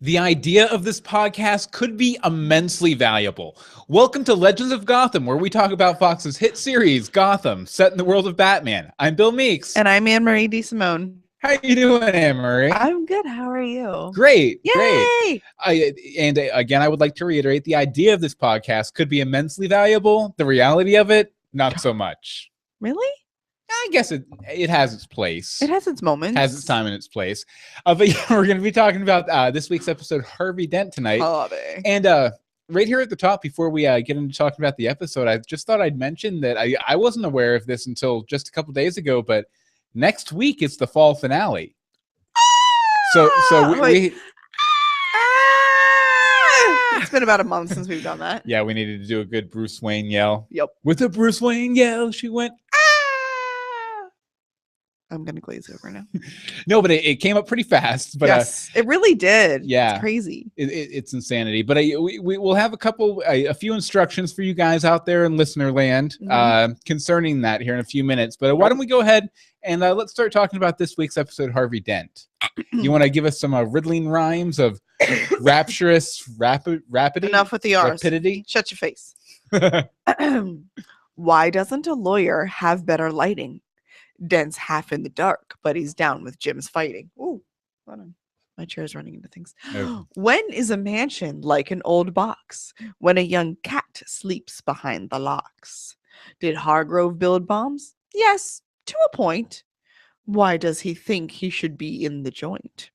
The idea of this podcast could be immensely valuable. Welcome to Legends of Gotham, where we talk about Fox's hit series, Gotham, set in the world of Batman. I'm Bill Meeks. And I'm Anne-Marie DeSimone. How you doing, Anne-Marie? I'm good. How are you? Great, Yay! great. Again, I would like to reiterate, the idea of this podcast could be immensely valuable. The reality of it, not so much. Really? I guess it has its place. It has its moments. Has its time and its place. But yeah, we're going to be talking about this week's episode, Harvey Dent, tonight. Harvey. And right here at the top, before we get into talking about the episode, I just thought I'd mention that I wasn't aware of this until just a couple days ago, but next week is the fall finale. So it's been about a month since we've done that. Yeah, we needed to do a good Bruce Wayne yell. Yep. With a Bruce Wayne yell, she went, I'm going to glaze over now. No, but it came up pretty fast. But yes, it really did. Yeah. It's crazy. It's insanity. But we'll have a few instructions for you guys out there in listener land concerning that here in a few minutes. But why don't we go ahead and let's start talking about this week's episode, Harvey Dent. You want to give us some riddling rhymes of rapturous rapidity? Enough with the R's. Rapidity? Shut your face. Why doesn't a lawyer have better lighting? Dent's half in the dark, but he's down with Jim's fighting. Ooh, hold on. My chair's running into things. Oh. When is a mansion like an old box? When a young cat sleeps behind the locks. Did Hargrove build bombs? Yes, to a point. Why does he think he should be in the joint?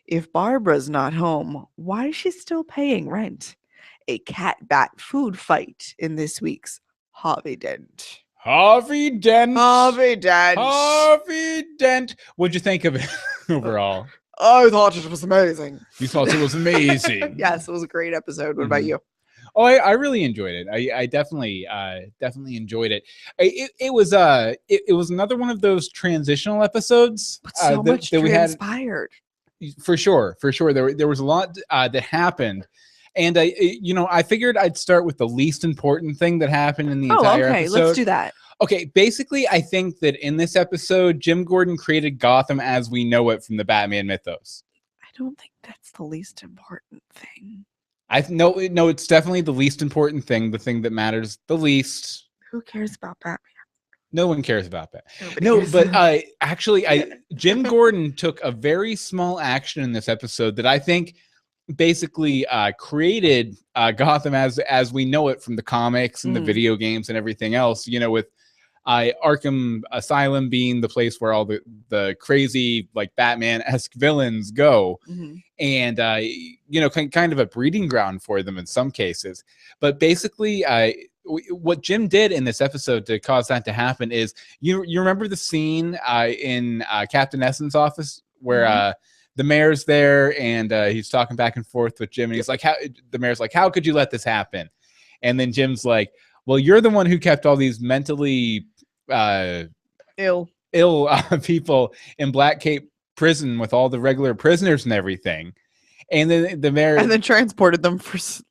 If Barbara's not home, why is she still paying rent? A cat-bat food fight in this week's Harvey Dent. Harvey Dent. Harvey Dent. Harvey Dent. What'd you think of it overall? I thought it was amazing. You thought it was amazing. Yes, it was a great episode. What about you? Oh, I really enjoyed it. I definitely enjoyed it. It was another one of those transitional episodes. But so much that transpired. For sure. There was a lot that happened. And I figured I'd start with the least important thing that happened in the entire episode. Let's do that. Okay, basically, I think that in this episode, Jim Gordon created Gotham as we know it from the Batman mythos. I don't think that's the least important thing. No, it's definitely the least important thing, the thing that matters the least. Who cares about Batman? No one cares about that. Jim Gordon took a very small action in this episode that I think basically created Gotham as we know it from the comics and the video games and everything else, with Arkham Asylum being the place where all the crazy like Batman-esque villains go, and kind of a breeding ground for them in some cases. But basically what Jim did in this episode to cause that to happen is you remember the scene in Captain Essence office where the mayor's there and he's talking back and forth with Jim, and he's like, the mayor's like, how could you let this happen? And then Jim's like, well, you're the one who kept all these mentally ill people in Black Cape prison with all the regular prisoners and everything. And then the mayor transported them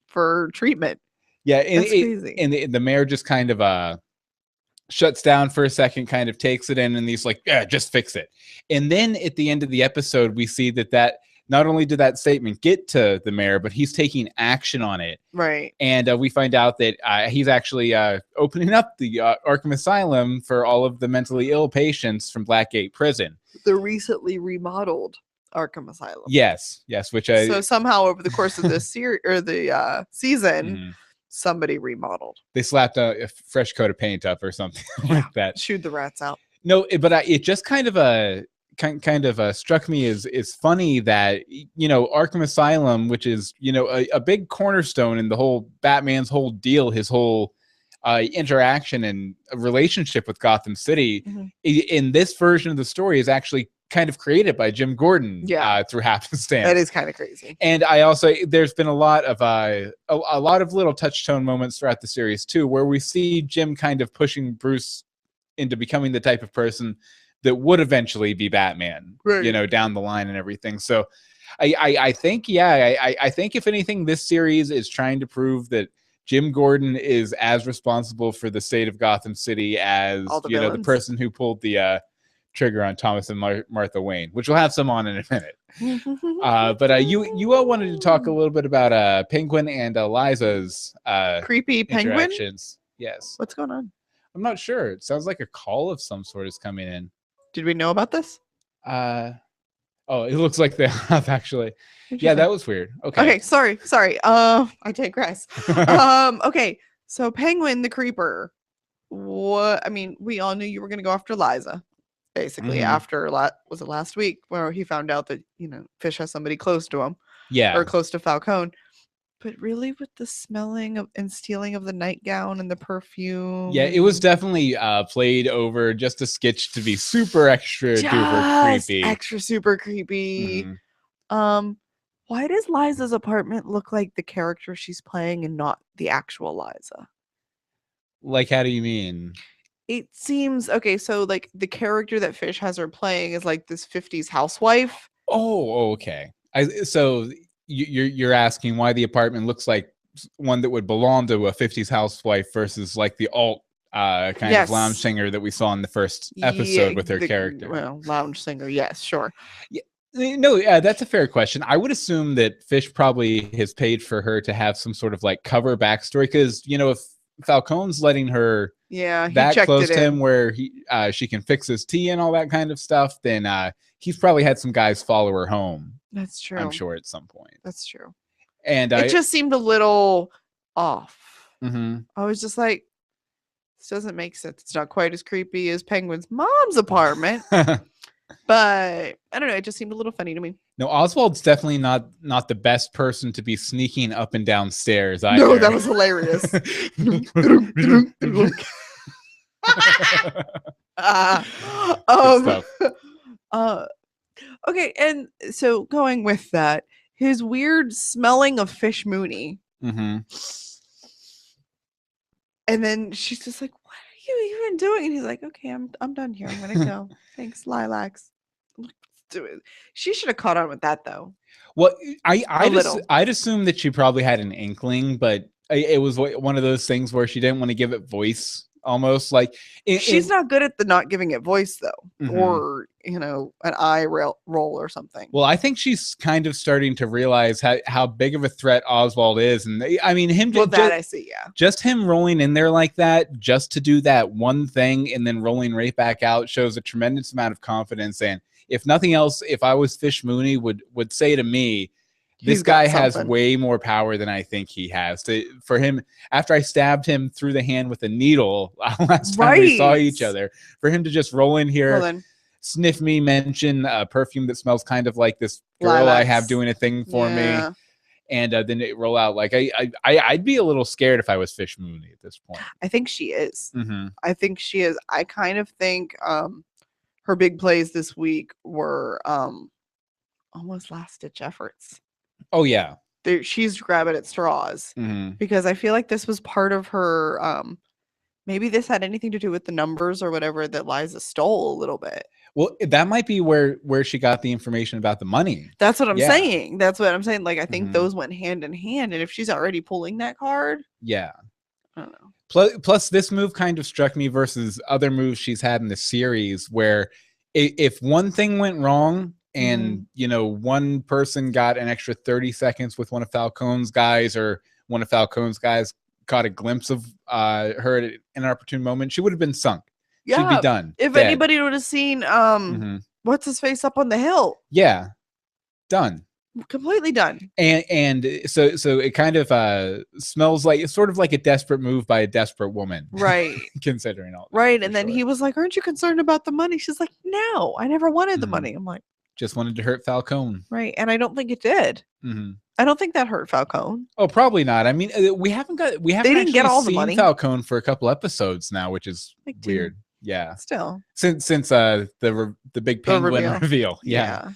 for treatment. Yeah, that's crazy. And the mayor just kind of shuts down for a second, kind of takes it in, and he's like, yeah, just fix it. And then at the end of the episode, we see that not only did that statement get to the mayor, but he's taking action on it. Right. And we find out that he's actually opening up the Arkham Asylum for all of the mentally ill patients from Blackgate Prison. The recently remodeled Arkham Asylum. Yes, which so somehow over the course of this series or the season, somebody remodeled. They slapped a fresh coat of paint up or something like that. Shooed the rats out. No, but it just kind of struck me as funny that Arkham Asylum, which is a big cornerstone in the whole Batman's whole deal, his whole interaction and relationship with Gotham City, in this version of the story is actually kind of created by Jim Gordon through happenstance. That is kind of crazy. And there's been a lot of little touchstone moments throughout the series too, where we see Jim kind of pushing Bruce into becoming the type of person that would eventually be Batman, right, down the line and everything. So I think if anything, this series is trying to prove that Jim Gordon is as responsible for the state of Gotham City as the person who pulled the trigger on Thomas and Martha Wayne, which we'll have some on in a minute. But you all wanted to talk a little bit about Penguin and Liza's creepy penguin. interactions. Yes. What's going on? I'm not sure. It sounds like a call of some sort is coming in. Did we know about this? Oh, it looks like they have actually. Yeah, that was weird. Okay. Okay, sorry. I digress. Okay, so Penguin the Creeper. What? I mean, we all knew you were gonna go after Liza, basically. After was it last week where he found out that Fish has somebody close to him, Yeah, or close to Falcone. But really, with the smelling of and stealing of the nightgown and the perfume. Yeah, it was definitely played over just a sketch to be super extra duper creepy. Extra super creepy. Why does Liza's apartment look like the character she's playing and not the actual Liza? Like, how do you mean? It seems okay. So, like, the character that Fish has her playing is like this 50s housewife. Oh, okay. So you're asking why the apartment looks like one that would belong to a 50s housewife versus like the alt kind of lounge singer that we saw in the first episode with her character. Well, lounge singer, yes, sure. Yeah. No, that's a fair question. I would assume that Fish probably has paid for her to have some sort of like cover backstory because if Falcone's letting her that close to him where she can fix his tea and all that kind of stuff, then he's probably had some guys follow her home. That's true. I'm sure at some point. That's true. And it just seemed a little off. I was just like, this doesn't make sense. It's not quite as creepy as Penguin's mom's apartment. But I don't know. It just seemed a little funny to me. No, Oswald's definitely not the best person to be sneaking up and down stairs either. No, that was hilarious. Okay, and so going with that, his weird smelling of fish Mooney. And then she's just like, "What are you even doing?" And he's like, "Okay, I'm done here. I'm gonna go. Thanks, lilacs." Let's do it. She should have caught on with that though. Well, I'd assume that she probably had an inkling, but it was one of those things where she didn't want to give it voice. Almost like she's not good at the not giving it voice though, or an eye roll or something. Well, I think she's kind of starting to realize how big of a threat Oswald is, and I mean him. Well, that I see, yeah. Just him rolling in there like that, just to do that one thing, and then rolling right back out, shows a tremendous amount of confidence. And if nothing else, if I was Fish Mooney, would say to me, this guy has way more power than I think he has. For him, after I stabbed him through the hand with a needle last time we saw each other, for him to just roll in here, sniff me, mention a perfume that smells kind of like this girl I have doing a thing for me, and then it roll out. Like I'd be a little scared if I was Fish Mooney at this point. I think she is. I think she is. I kind of think her big plays this week were almost last-ditch efforts. Oh yeah, she's grabbing at straws because I feel like this was part of her. Maybe this had anything to do with the numbers or whatever that Liza stole a little bit. Well, that might be where she got the information about the money. That's what I'm saying. That's what I'm saying. Like I think those went hand in hand, and if she's already pulling that card, I don't know. Plus, this move kind of struck me versus other moves she's had in the series, where if one thing went wrong. And, one person got an extra 30 seconds with one of Falcone's guys, or one of Falcone's guys caught a glimpse of her at an opportune moment, she would have been sunk. Yeah, she'd be done. If dead. Anybody would have seen what's his face up on the hill. Yeah, done. Completely done. And so it kind of smells like, it's sort of like a desperate move by a desperate woman. Right. Considering all that. Right. And then he was like, "Aren't you concerned about the money?" She's like, "No, I never wanted the money." I'm like, just wanted to hurt Falcone. Right. And I don't think it did. I don't think that hurt Falcone. Oh, probably not. I mean, we haven't didn't get all the money. Falcone for a couple episodes now, which is weird. Yeah. Still. Since the big penguin reveal. Yeah.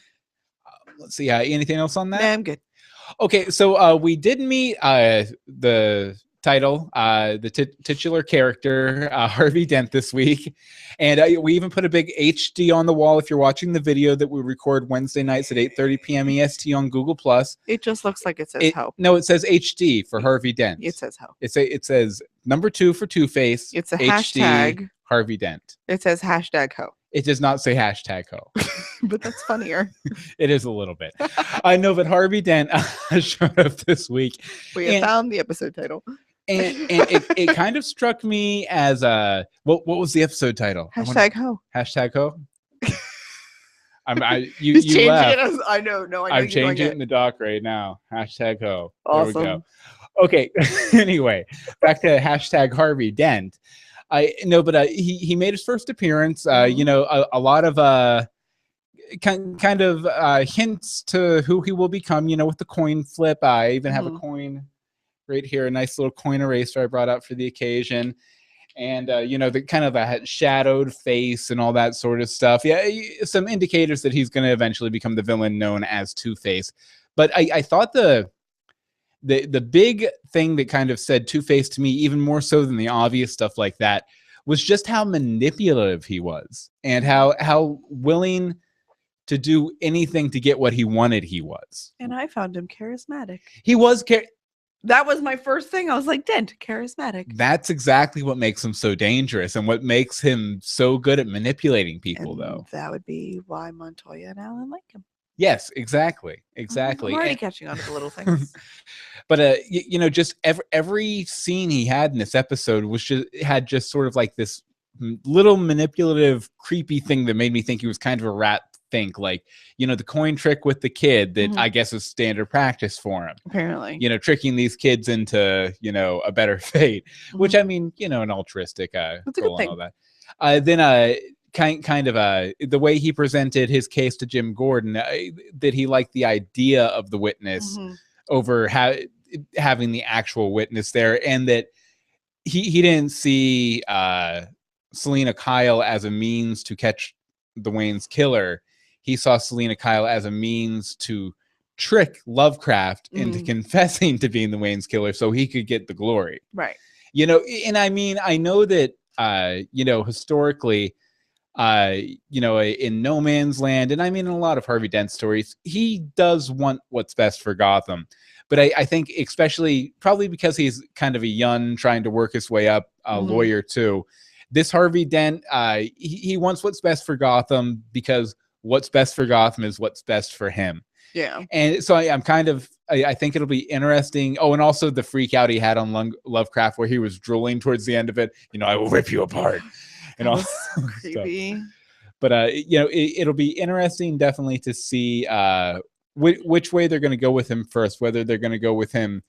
Let's see. Anything else on that? Nah, I'm good. Okay. So we did meet the title, the titular character, Harvey Dent, this week. And we even put a big HD on the wall if you're watching the video that we record Wednesday nights at 8:30 p.m. EST on Google+. It just looks like it says Ho. No, it says HD for Harvey Dent. It says Ho. It says number 2 for Two-Face. It's a HD, hashtag. Harvey Dent. It says hashtag Ho. It does not say hashtag ho. But that's funnier. It is a little bit. I know, but Harvey Dent showed up this week. We have found the episode title. And it kind of struck me as what was the episode title? Hashtag ho. Hashtag ho. You changing it. I know. No, I know. I'm changing it in the doc right now. Hashtag ho. Awesome. There we go. Okay. Anyway, back to hashtag Harvey Dent. He made his first appearance. You know, a lot of kind of hints to who he will become. You know, with the coin flip. I even have a coin right here, a nice little coin eraser I brought out for the occasion. And, you know, the kind of a shadowed face and all that sort of stuff. Yeah, some indicators that he's going to eventually become the villain known as Two-Face. But I thought the big thing that kind of said Two-Face to me, even more so than the obvious stuff like that, was just how manipulative he was and how willing to do anything to get what he wanted he was. And I found him charismatic. He was That was my first thing. I was like, Dent, charismatic. That's exactly what makes him so dangerous and what makes him so good at manipulating people, though. That would be why Montoya and Alan like him. Yes, exactly. I'm already catching on to the little things. But you know, just every scene he had in this episode had just sort of like this little manipulative, creepy thing that made me think he was kind of a rat. Like, you know, the coin trick with the kid that I guess is standard practice for him. Apparently, you know, tricking these kids into, you know, a better fate, which I mean, you know, an altruistic goal and all that. Then kind of the way he presented his case to Jim Gordon, that he liked the idea of the witness over having the actual witness there, and that he didn't see Selena Kyle as a means to catch the Wayne's killer. He saw Selena Kyle as a means to trick Lovecraft into confessing to being the Wayne's killer so he could get the glory. Right. You know, and I mean, I know that, you know, historically, you know, in No Man's Land, and I mean, in a lot of Harvey Dent stories, he does want what's best for Gotham. But I think especially probably because he's kind of a young, trying to work his way up lawyer too. This Harvey Dent, he wants what's best for Gotham because what's best for Gotham is what's best for him. Yeah. And so I'm kind of, I think it'll be interesting. Oh, and also the freak out he had on Lovecraft where he was drooling towards the end of it. You know, I will rip you apart. And all creepy. Stuff. But, you know, it'll be interesting definitely to see which way they're going to go with him first, whether they're going to go with him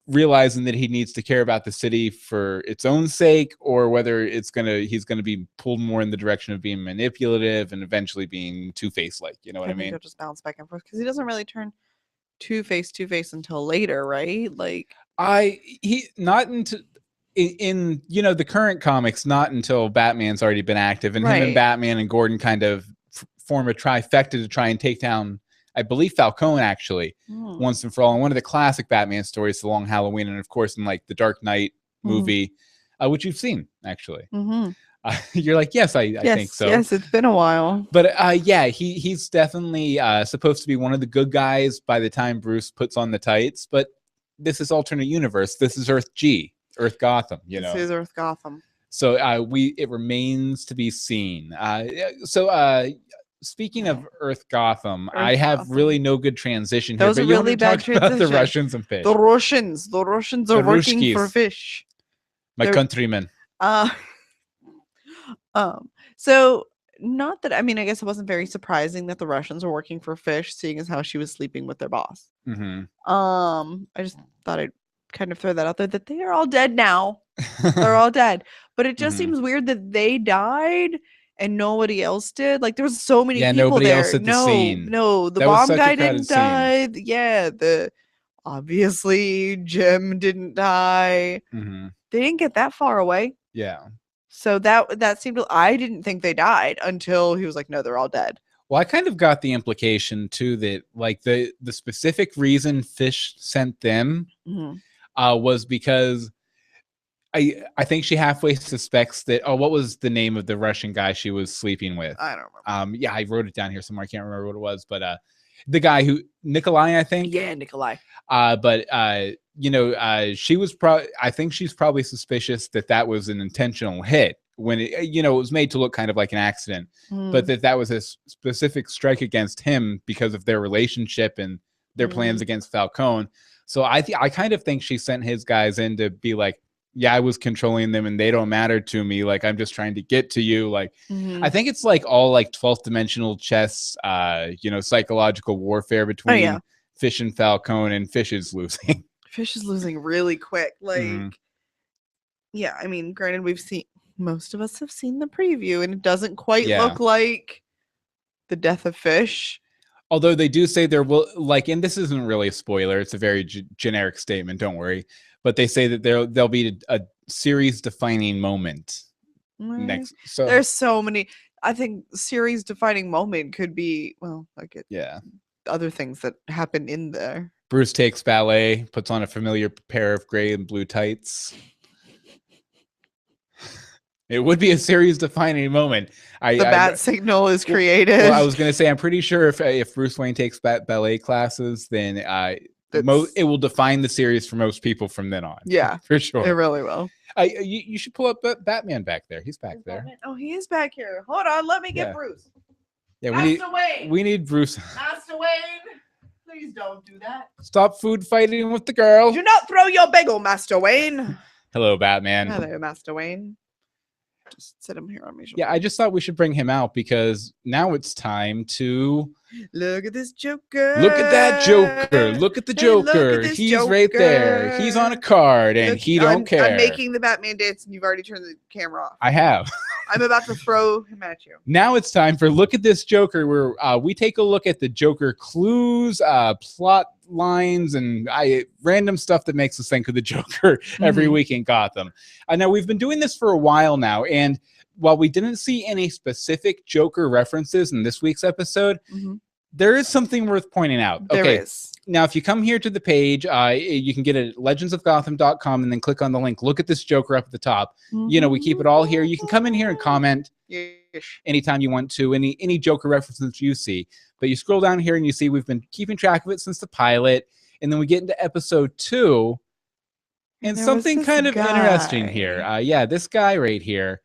realizing that he needs to care about the city for its own sake, or whether he's gonna be pulled more in the direction of being manipulative and eventually being Two-Face like, you know what I mean? He'll just bounce back and forth because he doesn't really turn Two-Face until later, right? Like not until in you know the current comics, not until Batman's already been active, and him and Batman and Gordon kind of form a trifecta to try and take down, I believe, Falcone actually once and for all. In one of the classic Batman stories, The Long Halloween, and of course in like the Dark Knight movie, which you've seen actually. You're like, yes, I think so. Yes, it's been a while. But yeah, he's definitely supposed to be one of the good guys by the time Bruce puts on the tights. But this is alternate universe. This is Earth Gotham. You know, this is Earth Gotham. So it remains to be seen. Speaking of Earth Gotham, I have really no good transition here. That was a really bad transition. About the Russians and fish. The Russians are working for fish. My countrymen. So not that, I mean, I guess it wasn't very surprising that the Russians were working for fish, seeing as how she was sleeping with their boss. I just thought I'd kind of throw that out there that they are all dead now. They're all dead. But it just seems weird that they died and nobody else did. Like there was so many people nobody there. Else at the scene. No, the bomb guy didn't die. Yeah, obviously Jim didn't die. They didn't get that far away. Yeah. So that seemed, I didn't think they died until he was like, no, they're all dead. Well, I kind of got the implication too that like the specific reason Fish sent them was because I think she halfway suspects that, what was the name of the Russian guy she was sleeping with? I don't remember. Yeah, I wrote it down here somewhere. I can't remember what it was, but the guy who, Nikolai, I think. Yeah, Nikolai. But you know, she was I think she's probably suspicious that was an intentional hit when it, it was made to look kind of like an accident, but Mm. that was a specific strike against him because of their relationship and their plans against Falcone. So I kind of think she sent his guys in to be like, yeah, I was controlling them and they don't matter to me. Like, I'm just trying to get to you. Like, I think it's like all like 12th dimensional chess, psychological warfare between Fish and Falcone, and Fish is losing. Fish is losing really quick. Like, yeah, I mean, granted, most of us have seen the preview and it doesn't quite look like the death of Fish. Although they do say there will, like, and this isn't really a spoiler, it's a very generic statement, don't worry. But they say that there'll be a series-defining moment next. So there's so many. I think series-defining moment could be, well, like other things that happen in there. Bruce takes ballet, puts on a familiar pair of gray and blue tights. It would be a series-defining moment. The bat signal is created. Well, I was going to say, I'm pretty sure if Bruce Wayne takes ballet classes, then it will define the series for most people from then on. Yeah, for sure. It really will. You should pull up Batman back there. He's back there. Batman? Oh, he is back here. Hold on, let me get Bruce. Yeah, Wayne. We need Bruce. Master Wayne, please don't do that. Stop food fighting with the girl. Do not throw your bagel, Master Wayne. Hello, Batman. Hello, Master Wayne. Just sit him here on my shoulder. Yeah, I just thought we should bring him out because now it's time to look at this Joker. Look at that Joker. Look at the Joker. He's Joker. Right there. He's on a card and he don't care. I'm making the Batman dance and you've already turned the camera off. I have. I'm about to throw him at you. Now it's time for Look at This Joker, where we take a look at the Joker clues, plot lines, and random stuff that makes us think of the Joker every week in Gotham. Now, we've been doing this for a while now, and while we didn't see any specific Joker references in this week's episode, there is something worth pointing out. There is. Now, if you come here to the page, you can get it at legendsofgotham.com and then click on the link. Look at this Joker up at the top. We keep it all here. You can come in here and comment anytime you want to, any Joker references you see. But you scroll down here and you see we've been keeping track of it since the pilot. And then we get into episode 2. And something kind of interesting here. This guy right here.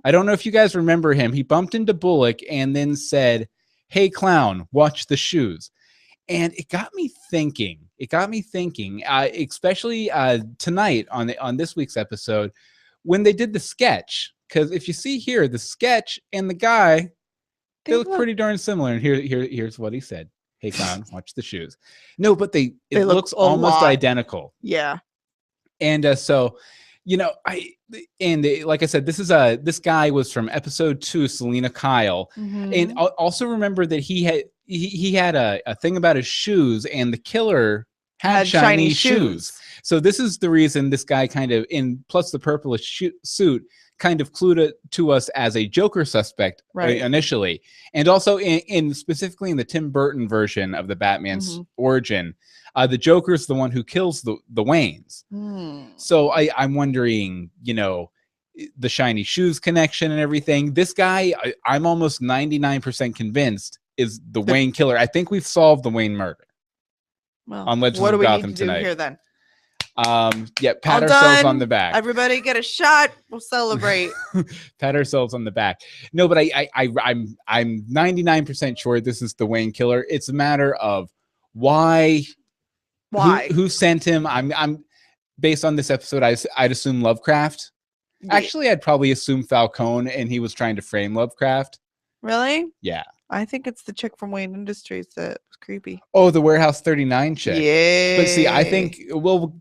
I don't know if you guys remember him. He bumped into Bullock and then said, "Hey, clown, watch the shoes." And it got me thinking. Especially tonight on this week's episode, when they did the sketch. Because if you see here, the sketch and the guy, they look pretty darn similar. And here's what he said: "Hey, clown, watch the shoes." No, but it looks almost identical. Yeah. And like I said, this guy was from episode 2, Selena Kyle. And also remember that he had a thing about his shoes, and the killer had shiny shoes. So this is the reason this guy kind of, plus the purplish suit, kind of clued it to us as a Joker suspect initially. And also specifically in the Tim Burton version of the Batman's origin, the Joker's the one who kills the Waynes. So I'm wondering, the shiny shoes connection and everything. This guy, I'm almost 99% convinced is the Wayne killer. I think we've solved the Wayne murder. Well, on Legends of Gotham tonight. Here then? Pat ourselves on the back. Everybody get a shot. We'll celebrate. Pat ourselves on the back. No, but I'm 99% sure this is the Wayne killer. It's a matter of why, who sent him. I'm based on this episode. I'd assume Lovecraft. Yeah. Actually, I'd probably assume Falcone, and he was trying to frame Lovecraft. Really? Yeah. I think it's the chick from Wayne Industries that was creepy. Oh, the Warehouse 39 chick. Yeah. But see, I think we'll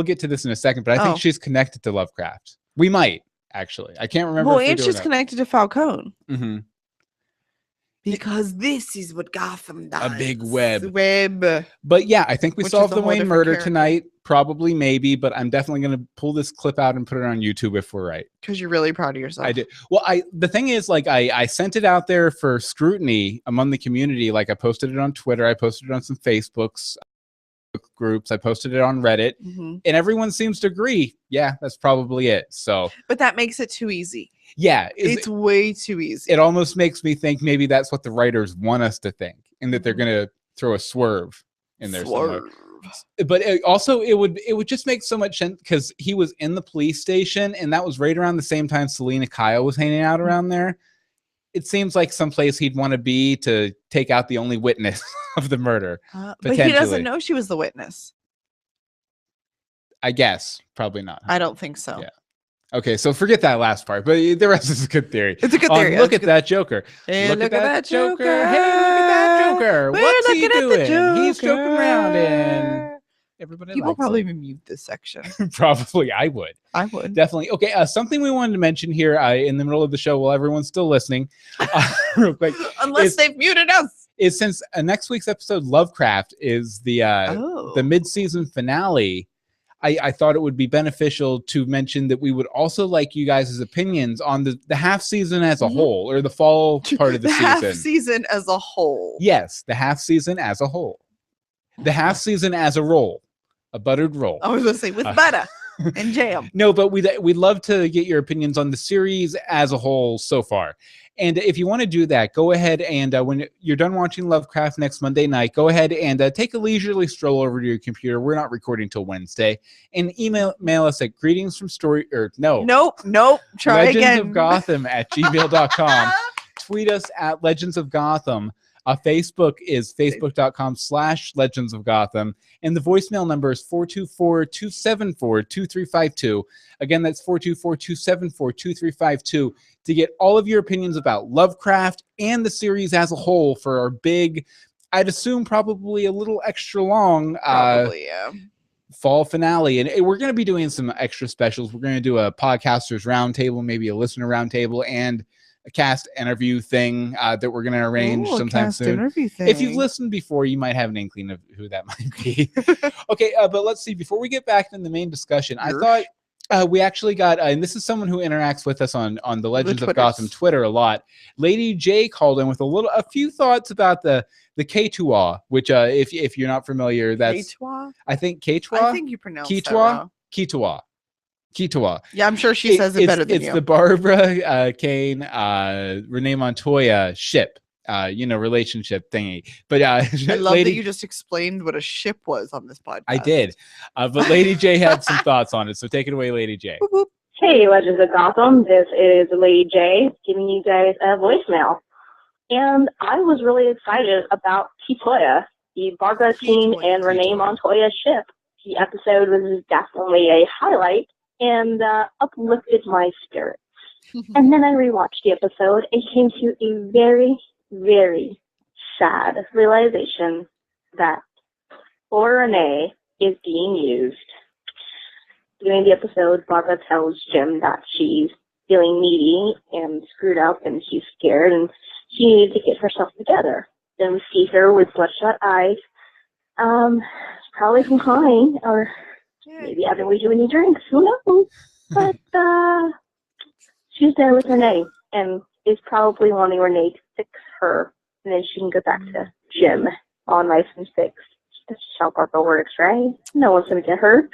get to this in a second, but I think she's connected to Lovecraft. We might, actually. I can't remember. Well, and she's connected to Falcone. Mm-hmm. Because this is what Gotham does. A big web. But yeah, I think we solved the Wayne murder tonight. Probably, maybe, but I'm definitely going to pull this clip out and put it on YouTube if we're right. Because you're really proud of yourself. I did. Well, the thing is, like, I sent it out there for scrutiny among the community. Like, I posted it on Twitter. I posted it on some Facebooks groups. I posted it on Reddit. And everyone seems to agree. Yeah, that's probably it. So, but that makes it too easy. Yeah. It's way too easy. It almost makes me think maybe that's what the writers want us to think, and that they're going to throw a swerve in there somewhere. But also it would just make so much sense because he was in the police station, and that was right around the same time Selena Kyle was hanging out around there. It seems like someplace he'd want to be to take out the only witness of the murder. But he doesn't know she was the witness. I guess probably not. I don't think so. Yeah. Okay, so forget that last part, but the rest is a good theory. It's a good theory. Look at that Joker. Hey, look at that Joker. Hey, look at that Joker. We're What's he looking at the doing? He's joking around, Joker. and everybody People likes probably it. even mute this section. Probably, I would. I would. Definitely. Okay, something we wanted to mention here in the middle of the show while everyone's still listening, real quick. Unless they've muted us. Is since next week's episode, Lovecraft, is the mid-season finale, I thought it would be beneficial to mention that we would also like you guys' opinions on the half season as a whole, or the fall part of the season. Half season as a whole. Yes, the half season as a whole. The half season as a roll. A buttered roll. I was going to say with butter and jam. No, but we'd love to get your opinions on the series as a whole so far. And if you want to do that, go ahead and when you're done watching Lovecraft next Monday night, go ahead and take a leisurely stroll over to your computer. We're not recording till Wednesday. And mail us at Nope. Try again. legendsofgotham@gmail.com. Tweet us at Legends of Gotham. Facebook is facebook.com/Legends of Gotham. And the voicemail number is 424-274-2352. Again, that's 424-274-2352 to get all of your opinions about Lovecraft and the series as a whole for our big, I'd assume probably a little extra long fall finale. And we're going to be doing some extra specials. We're going to do a podcasters roundtable, maybe a listener roundtable, and a cast interview thing that we're going to arrange sometime soon. If you've listened before, you might have an inkling of who that might be. Okay, but let's see. Before we get back into the main discussion, I thought we actually got, and this is someone who interacts with us on the Legends of Gotham Twitter a lot. Lady J called in with a few thoughts about the Quechua, which if you're not familiar, that's Quechua? I think Quechua. I think you pronounce that wrong. Quechua. Yeah, I'm sure she says it better than you. It's the Barbara Kane, Renee Montoya ship, relationship thingy. But I love that you just explained what a ship was on this podcast. I did. But Lady J had some thoughts on it. So take it away, Lady J. Boop, boop. Hey, Legends of Gotham. This is Lady J giving you guys a voicemail. And I was really excited about Quechua, the Barbara Kane and Renee Montoya ship. The episode was definitely a highlight and uplifted my spirits. And then I rewatched the episode and came to a very, very sad realization that poor Renee is being used. During the episode, Barbara tells Jim that she's feeling needy and screwed up and she's scared and she needs to get herself together. Then we see her with bloodshot eyes, probably from crying or maybe having way too many drinks, who knows? But she's there with Renee and is probably wanting Renee to fix her, and then she can go back to Jim all nice and fixed. That's just how Barbara works, right? No one's going to get hurt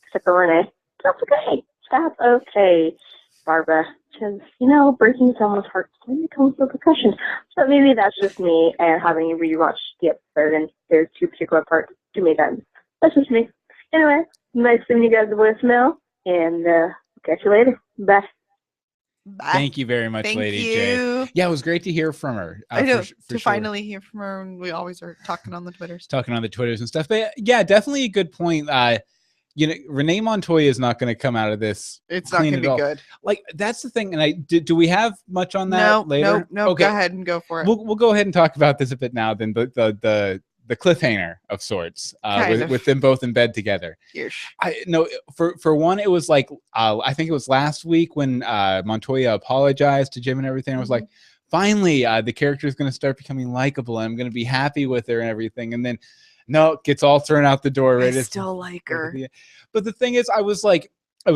except for Renee. That's okay. That's okay, Barbara. Because, breaking someone's heart only comes with repercussions. So maybe that's just me and having rewatched the episode, and there's two particular parts to me then. That's just me. Anyway, nice seeing you guys the voicemail, and catch you later. Bye. Thank you very much, Lady J. Yeah, it was great to hear from her. I know, to finally hear from her, and we always are talking on the Twitters. And stuff. But yeah, definitely a good point. Renee Montoya is not going to come out of this. It's not going to be good. Like, that's the thing. And do we have much on that later? No. Okay. Go ahead and go for it. We'll go ahead and talk about this a bit now. Then the cliffhanger of sorts, with them both in bed together. For one, it was like I think it was last week when Montoya apologized to Jim and everything. I was like, finally, the character is going to start becoming likable, and I'm going to be happy with her and everything. And then, no, it gets all thrown out the door. Right? I still like her. But the thing is, I was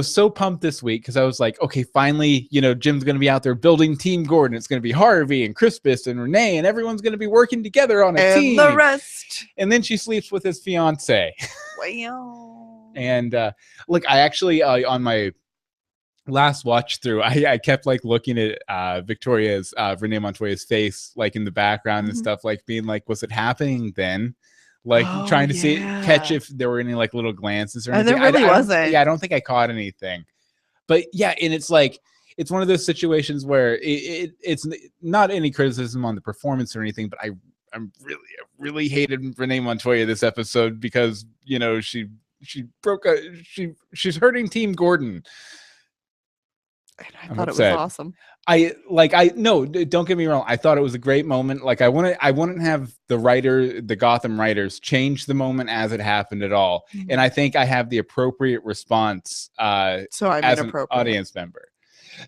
so pumped this week because I was like, okay, finally, Jim's going to be out there building Team Gordon. It's going to be Harvey and Crispus and Renee, and everyone's going to be working together on a team. And the rest. And then she sleeps with his fiance. Wow. And look, I actually, on my last watch through, I kept looking at Renee Montoya's face, in the background and stuff, being like, was it happening then? like Oh, trying to catch yeah. if there were any like little glances or And anything. there really I don't- wasn't. Yeah, I don't think I caught anything. But yeah, and it's like it's one of those situations where it's not any criticism on the performance or anything, but I really hated Renee Montoya this episode because she's hurting Team Gordon. And I I'm thought it was upset. awesome. No, don't get me wrong. I thought it was a great moment. Like I wouldn't have the Gotham writers change the moment as it happened at all. And I think I have the appropriate response So I'm as an inappropriate. audience member.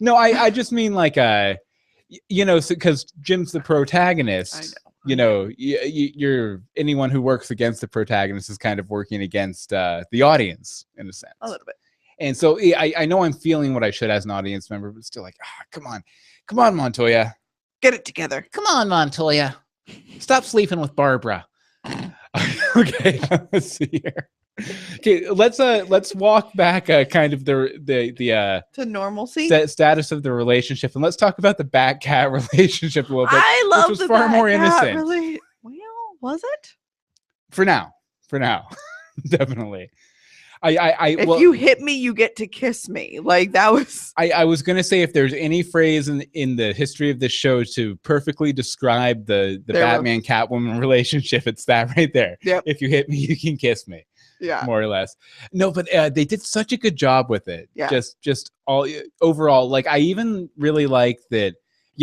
No, I just mean like because Jim's the protagonist. I know. You're anyone who works against the protagonist is kind of working against the audience in a sense. A little bit. And so I know I'm feeling what I should as an audience member, but still like, come on, Montoya. Get it together. Come on, Montoya. Stop sleeping with Barbara. Okay, let's see here. Okay, let's walk back kind of the To normalcy. status of the relationship, and let's talk about the Bat-Cat relationship a little bit. I love which was the far more Bat-Cat innocent. Well, was it? For now, definitely. If you hit me, you get to kiss me. Like that was. I was gonna say if there's any phrase in the history of this show to perfectly describe the Batman Catwoman relationship, it's that right there. Yep. If you hit me, you can kiss me. Yeah. More or less. No, but they did such a good job with it. Yeah. Just all overall. Like I even really like that.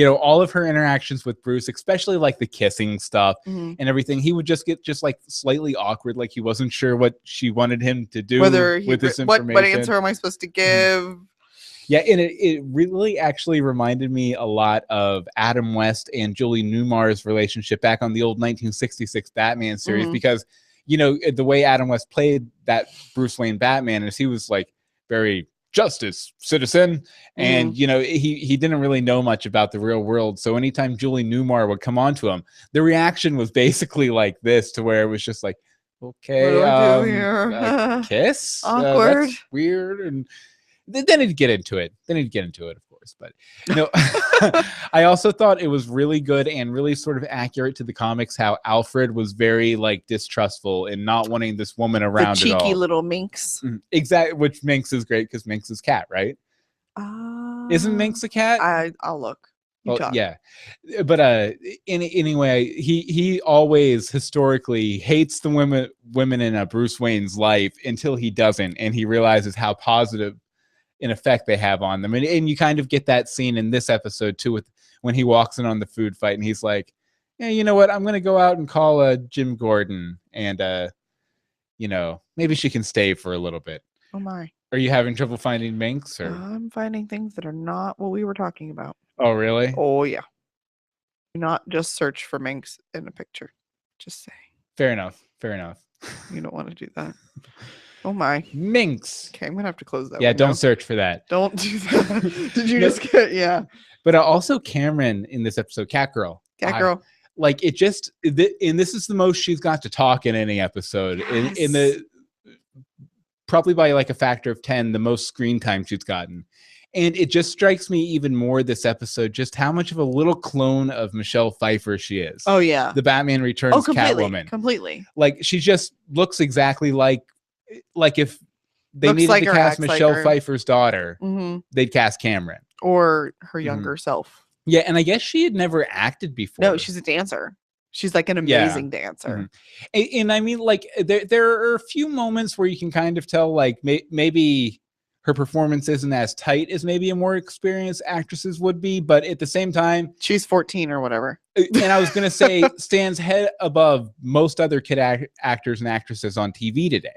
All of her interactions with Bruce, especially like the kissing stuff and everything, he would just get like slightly awkward, like he wasn't sure what she wanted him to do with this information. What answer am I supposed to give? Yeah, and it really actually reminded me a lot of Adam West and Julie Newmar's relationship back on the old 1966 Batman series, because the way Adam West played that Bruce Wayne Batman is he was like very justice citizen, and he didn't really know much about the real world. So anytime Julie Newmar would come on to him, the reaction was basically like this, to where it was just like, okay, what do I do here? Kiss, Awkward, that's weird. And then he'd get into it. Of course. But I also thought it was really good and really sort of accurate to the comics how Alfred was very like distrustful and not wanting this woman around the at all. cheeky little Meeks. Exactly, which Minx is great because Minx is cat, right? Isn't Minx a cat? I'll look. Yeah, but anyway, he always historically hates the women in Bruce Wayne's life until he doesn't, and he realizes how positive an effect they have on them. And you kind of get that scene in this episode too, with when he walks in on the food fight and he's like, yeah, you know what, I'm gonna go out and call Jim Gordon, and maybe she can stay for a little bit. Oh my, are you having trouble finding Minx? Or I'm finding things that are not what we were talking about. Oh really? Oh yeah. Do not just search for Minx in a picture, just say. Fair enough. You don't want to do that. Oh my. Minx. Okay, I'm gonna have to close that. Yeah, don't search for that. Don't do that. Did you just get? Yeah. But also Cameron in this episode, Catgirl. Like it just, and this is the most she's got to talk in any episode. Yes. In the probably by like a factor of 10, the most screen time she's gotten. And it just strikes me even more this episode just how much of a little clone of Michelle Pfeiffer she is. Oh yeah. The Batman Returns Catwoman. Completely. Like she just looks exactly like if they needed to cast Michelle Pfeiffer's daughter, they'd cast Cameron. Or her younger self. Yeah, and I guess she had never acted before. No, she's a dancer. She's like an amazing dancer. And I mean, like, there are a few moments where you can kind of tell, like, maybe her performance isn't as tight as maybe a more experienced actresses would be, but at the same time, she's 14 or whatever. And I was going to say, stands head above most other kid actors and actresses on TV today.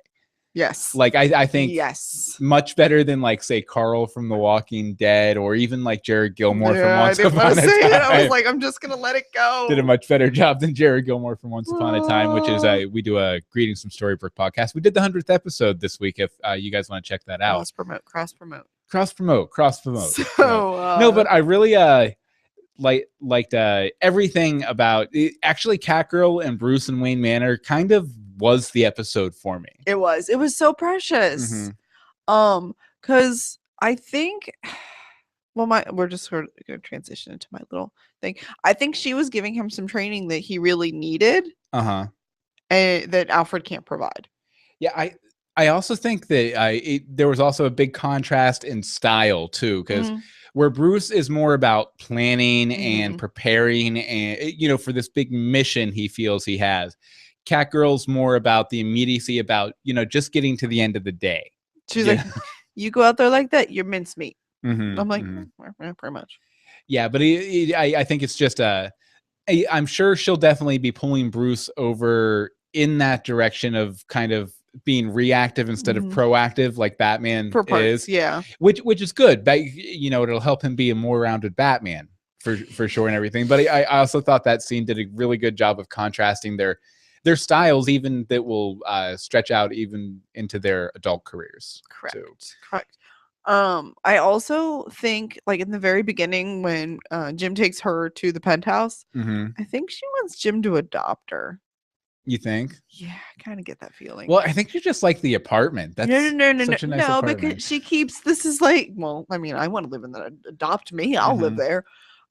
Yes. Like, I think yes, much better than, like, say, Carl from The Walking Dead, or even like Jared Gilmore from Once Upon a Time. I was like, I'm just going to let it go. Did a much better job than Jared Gilmore from Once Upon a Time, which is we do a Greetings from Storybrooke podcast. We did the 100th episode this week. If you guys want to check that out. Cross promote. So, no, but I really liked everything about it. Actually, Catgirl and Bruce and Wayne Manor kind of was the episode for me. It was so precious. Because I think, we're just sort of going to transition into my little thing. I think she was giving him some training that he really needed. that Alfred can't provide. Yeah, I also think that there was also a big contrast in style too, because where Bruce is more about planning and preparing and for this big mission he feels he has, Catgirl's more about the immediacy, about just getting to the end of the day. She's like, you go out there like that, you're mincemeat. I'm like, pretty much. Yeah, but I think it's just I'm sure she'll definitely be pulling Bruce over in that direction of kind of being reactive instead of proactive, like Batman is. Yeah, which is good. But it'll help him be a more rounded Batman for sure and everything. But I also thought that scene did a really good job of contrasting their styles, even that will stretch out even into their adult careers. Correct. Too. Correct. I also think, like, in the very beginning when Jim takes her to the penthouse, I think she wants Jim to adopt her. You think? Yeah, I kind of get that feeling. Well, I think you just like the apartment. That's such a nice apartment. Because she keeps, this is like, well, I mean, I want to live in that. Adopt me, I'll live there.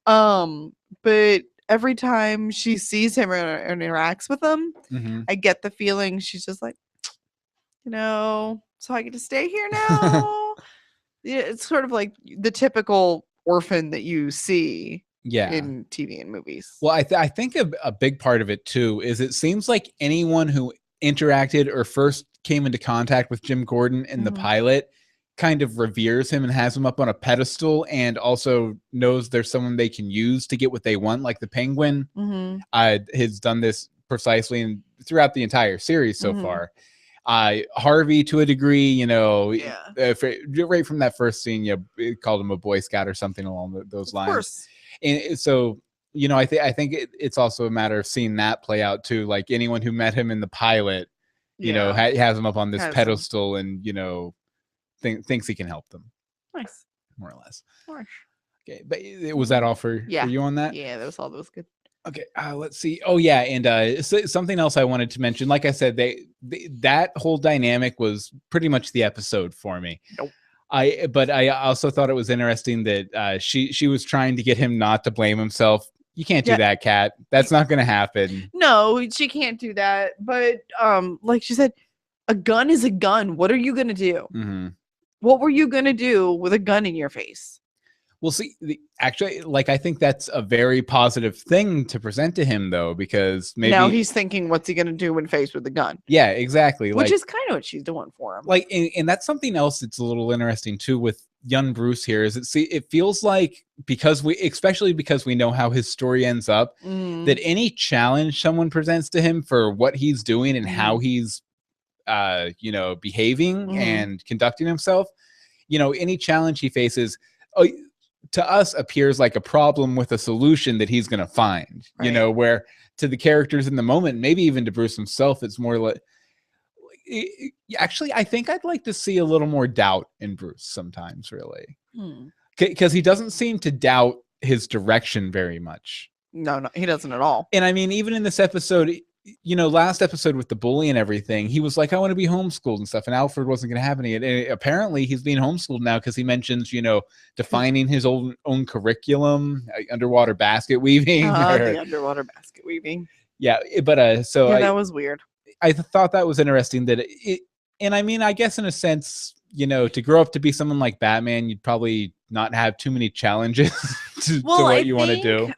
But every time she sees him or interacts with him, I get the feeling she's just like, so I get to stay here now. Yeah, it's sort of like the typical orphan that you see in TV and movies. Well, I think a big part of it too is it seems like anyone who interacted or first came into contact with Jim Gordon in the pilot kind of reveres him and has him up on a pedestal, and also knows there's someone they can use to get what they want. Like the Penguin has done this precisely and throughout the entire series so far. Harvey, to a degree, right from that first scene, you called him a Boy Scout or something along those lines. Of course. And so, I think it's also a matter of seeing that play out too. Like anyone who met him in the pilot, has him up on this pedestal and thinks he can help them. Nice, more or less. Nice. Okay, but was that all for you on that? Yeah, that was good. Okay, let's see. Oh yeah, and something else I wanted to mention. Like I said, that whole dynamic was pretty much the episode for me. Nope. But I also thought it was interesting that she was trying to get him not to blame himself. You can't do that, Kat. That's not going to happen. No, she can't do that. But like she said, a gun is a gun. What are you going to do? What were you going to do with a gun in your face? Well, see, actually, like, I think that's a very positive thing to present to him, though, because maybe now he's thinking, what's he going to do when faced with the gun? Yeah, exactly. Which is kind of what she's doing for him. Like, and that's something else that's a little interesting too with young Bruce here. Is it feels like especially because we know how his story ends up, that any challenge someone presents to him for what he's doing and how he's, behaving and conducting himself, any challenge he faces, to us appears like a problem with a solution that he's going to find, where to the characters in the moment, maybe even to Bruce himself, it's more like, actually, I think I'd like to see a little more doubt in Bruce sometimes, really. Because he doesn't seem to doubt his direction very much. No, he doesn't at all. And I mean, even in this episode, last episode with the bully and everything, he was like, I want to be homeschooled and stuff. And Alfred wasn't going to have any. And apparently he's being homeschooled now because he mentions, defining his own curriculum, underwater basket weaving. The underwater basket weaving. Yeah. But so that was weird. I thought that was interesting that and I mean, I guess in a sense, to grow up to be someone like Batman, you'd probably not have too many challenges to what you want to do.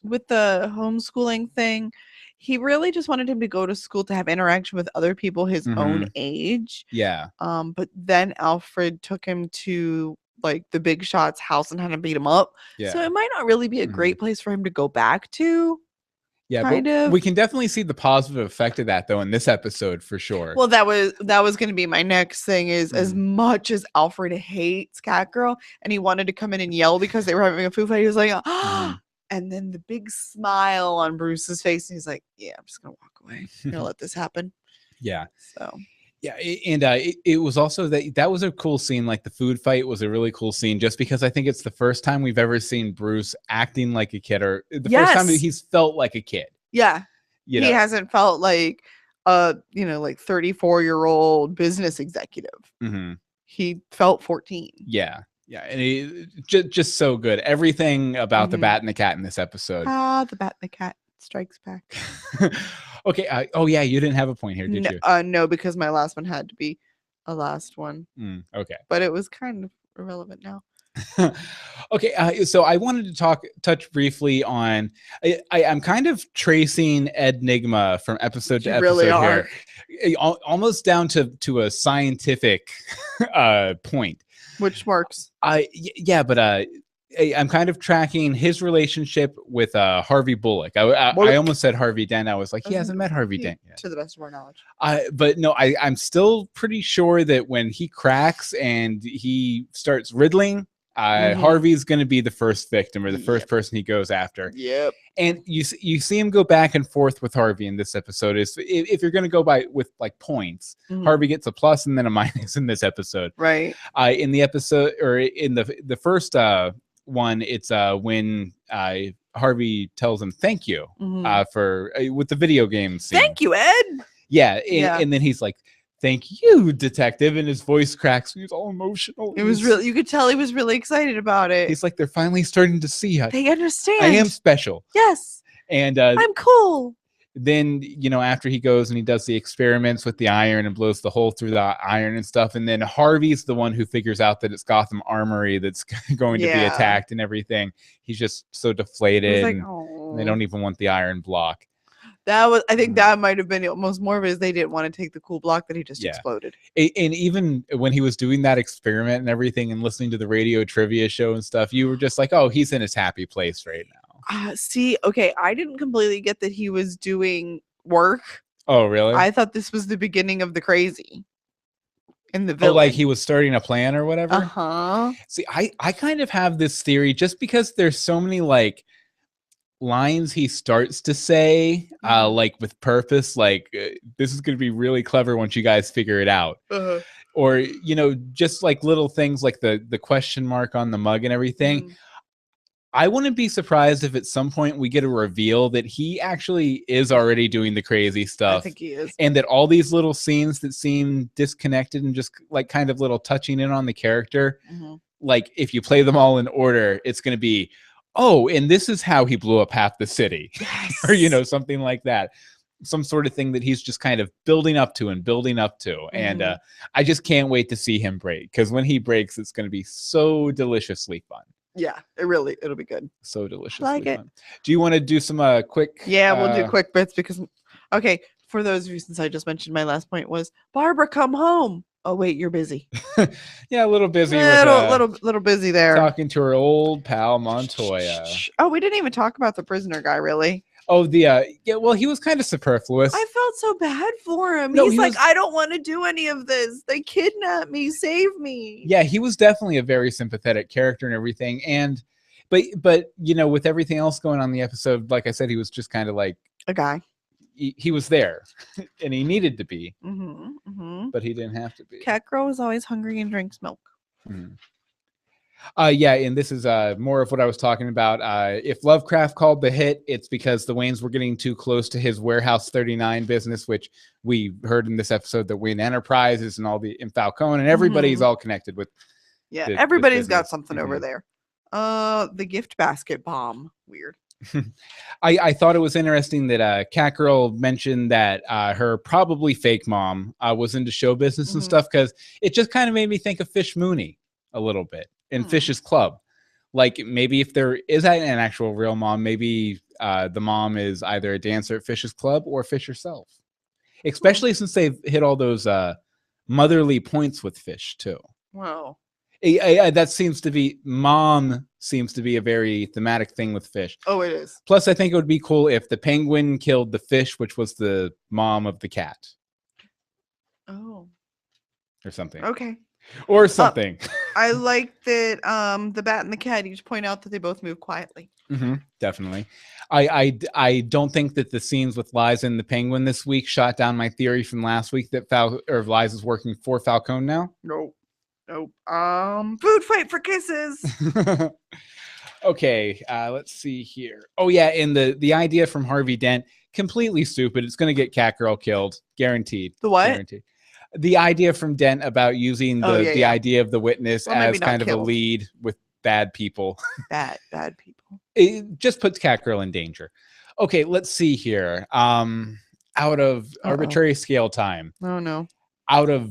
With the homeschooling thing, he really just wanted him to go to school to have interaction with other people his own age. Yeah. But then Alfred took him to like the big shot's house and had to beat him up. Yeah. So it might not really be a great place for him to go back to. Yeah, kind of. We can definitely see the positive effect of that though in this episode for sure. Well, that was going to be my next thing is as much as Alfred hates Catgirl and he wanted to come in and yell because they were having a food fight, he was like, and then the big smile on Bruce's face, and he's like, yeah, I'm just gonna walk away. I'm gonna let this happen. Yeah. So yeah, and it was also that was a cool scene. Like the food fight was a really cool scene, just because I think it's the first time we've ever seen Bruce acting like a kid, or the first time he's felt like a kid. Yeah, he hasn't felt like like 34-year-old business executive. He felt 14. Yeah. Yeah, and he just so good. Everything about the Bat and the Cat in this episode. The Bat and the Cat strikes back. Okay. Oh yeah, you didn't have a point here, did you? No, because my last one had to be a last one. Okay. But it was kind of irrelevant now. Okay, so I wanted to touch briefly on. I'm kind of tracing Enigma from episode to You episode really are. here, almost down to a scientific point. Which marks? Yeah, but I'm kind of tracking his relationship with Harvey Bullock. I almost said Harvey Dent. I was like, he hasn't met Harvey Dent yet. To the best of our knowledge. But no, I'm still pretty sure that when he cracks and he starts riddling, Harvey's going to be the first victim or the first person he goes after. Yep. And you see him go back and forth with Harvey in this episode. Is if you're going to go with like points, Harvey gets a plus and then a minus in this episode. Right. In the episode or in the first one, it's when Harvey tells him thank you for with the video game scene. Thank you, Ed. Yeah, and then he's like, thank you, detective, and his voice cracks. He's all emotional. It was really, you could tell he was really excited about it. He's like, they're finally starting to see us. They understand. I am special. Yes. And I'm cool. Then, after he goes and he does the experiments with the iron and blows the hole through the iron and stuff, and then Harvey's the one who figures out that it's Gotham Armory that's going to be attacked and everything. He's just so deflated. Like, and they don't even want the iron block. I think that might have been almost more of it, is they didn't want to take the cool block that he just exploded. And even when he was doing that experiment and everything and listening to the radio trivia show and stuff, you were just like, oh, he's in his happy place right now. See, okay, I didn't completely get that he was doing work. Oh, really? I thought this was the beginning of the crazy in the villain. Oh, like he was starting a plan or whatever? Uh-huh. See, I kind of have this theory just because there's so many like lines he starts to say like with purpose, like this is going to be really clever once you guys figure it out. Or just like little things like the question mark on the mug and everything. I wouldn't be surprised if at some point we get a reveal that he actually is already doing the crazy stuff. I think he is. And that all these little scenes that seem disconnected and just like kind of little touching in on the character, like if you play them all in order, it's going to be, oh, and this is how he blew up half the city. Yes. Or, something like that. Some sort of thing that he's just kind of building up to. And I just can't wait to see him break. Because when he breaks, it's going to be so deliciously fun. Yeah, it'll be good. So deliciously like fun. Do you want to do some quick? Yeah, we'll do quick bits because, okay, for those reasons I just mentioned, my last point was, Barbara, come home. Oh, wait, you're busy. Yeah, a little busy. Little busy there. Talking to her old pal Montoya. Oh, we didn't even talk about the prisoner guy, really. Oh, well, he was kind of superfluous. I felt so bad for him. No, He's like, I don't want to do any of this. They kidnapped me. Save me. Yeah, he was definitely a very sympathetic character and everything. And, but with everything else going on in the episode, like I said, he was just kind of like a guy. He was there, and he needed to be, but he didn't have to be. Cat girl is always hungry and drinks milk. Yeah, and this is more of what I was talking about. If Lovecraft called the hit, it's because the Waynes were getting too close to his Warehouse 39 business, which we heard in this episode that Wayne Enterprises and in Falcone, and everybody's all connected with. Yeah, everybody's got something over there. The gift basket bomb. Weird. I thought it was interesting that Catgirl mentioned that her probably fake mom was into show business and stuff, because it just kind of made me think of Fish Mooney a little bit in Fish's Club. Like maybe if there is an actual real mom, maybe the mom is either a dancer at Fish's Club or Fish herself. Especially since they've hit all those motherly points with Fish too. Wow. That seems to be a very thematic thing with Fish. Oh, it is. Plus, I think it would be cool if the penguin killed the fish, which was the mom of the cat. Oh. Or something. Okay. Or something. I like that the bat and the cat each point out that they both move quietly. Definitely. I don't think that the scenes with Liza and the penguin this week shot down my theory from last week that Liza's working for Falcone now. Nope. Food fight for kisses. Okay, let's see here. Oh yeah, and the idea from Harvey Dent, completely stupid. It's going to get Catgirl killed, guaranteed. The what? Guaranteed. The idea from Dent about using the idea of the witness as kind of a lead with bad people. Bad people. It just puts Catgirl in danger. Okay, let's see here. out of Uh-oh. arbitrary scale time, Oh no. out of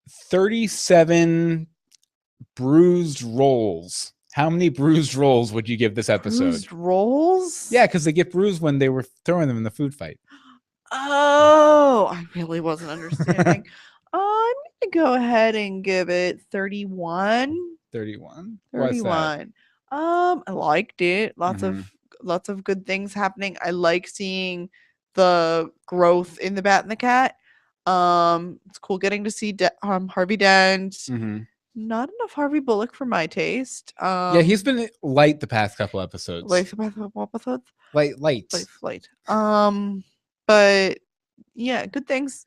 37 bruised rolls, how many bruised rolls would you give this episode? Bruised rolls? Yeah, because they get bruised when they were throwing them in the food fight. Oh, I really wasn't understanding. I'm gonna go ahead and give it 31. 31. What's that? 31. I liked it. Mhm. Lots of good things happening. I like seeing the growth in the Bat and the Cat. It's cool getting to see Harvey Dent. Mhm. Not enough Harvey Bullock for my taste. Yeah, he's been light the past couple episodes. Light. Light. But yeah, good things.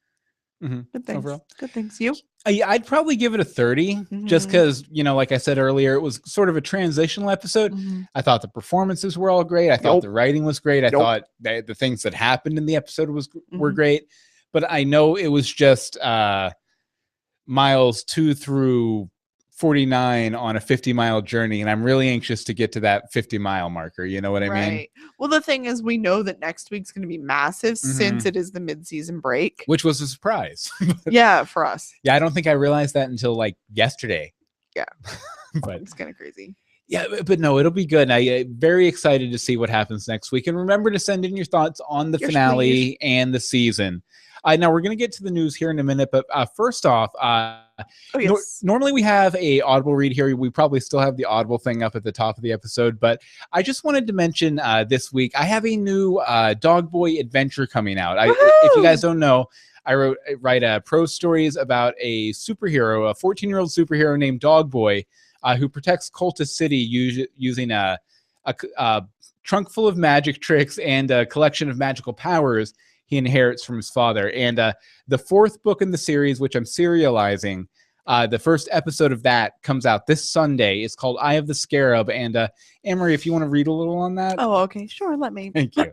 Mhm. Good things. Overall. Good things. You? I'd probably give it a 30, just Mhm. because, like I said earlier, it was sort of a transitional episode. Mhm. I thought the performances were all great. I thought Nope. the writing was great. I Nope. thought the things that happened in the episode were Mhm. great. But I know it was just miles 2 through 49 on a 50-mile journey, and I'm really anxious to get to that 50-mile marker. You know what I mean? Right. Well, the thing is, we know that next week's going to be massive since it is the mid-season break. Which was a surprise. Yeah, for us. Yeah, I don't think I realized that until like yesterday. Yeah. But It's kind of crazy. yeah, but no, it'll be good. I'm very excited to see what happens next week. And remember to send in your thoughts on the Yes, finale please. and the season. Now, we're going to get to the news here in a minute. But first off, Oh, yes. normally we have a Audible read here. We probably still have the Audible thing up at the top of the episode. But I just wanted to mention this week, I have a new Dog Boy adventure coming out. If you guys don't know, I write prose stories about a superhero, a 14-year-old superhero named Dog Boy, who protects Cultist City using a trunk full of magic tricks and a collection of magical powers he inherits from his father. And the fourth book in the series, which I'm serializing, the first episode of that comes out this Sunday. It's called Eye of the Scarab. And Anne-Marie, if you want to read a little on that. Oh, okay. Sure. Let me. Thank you.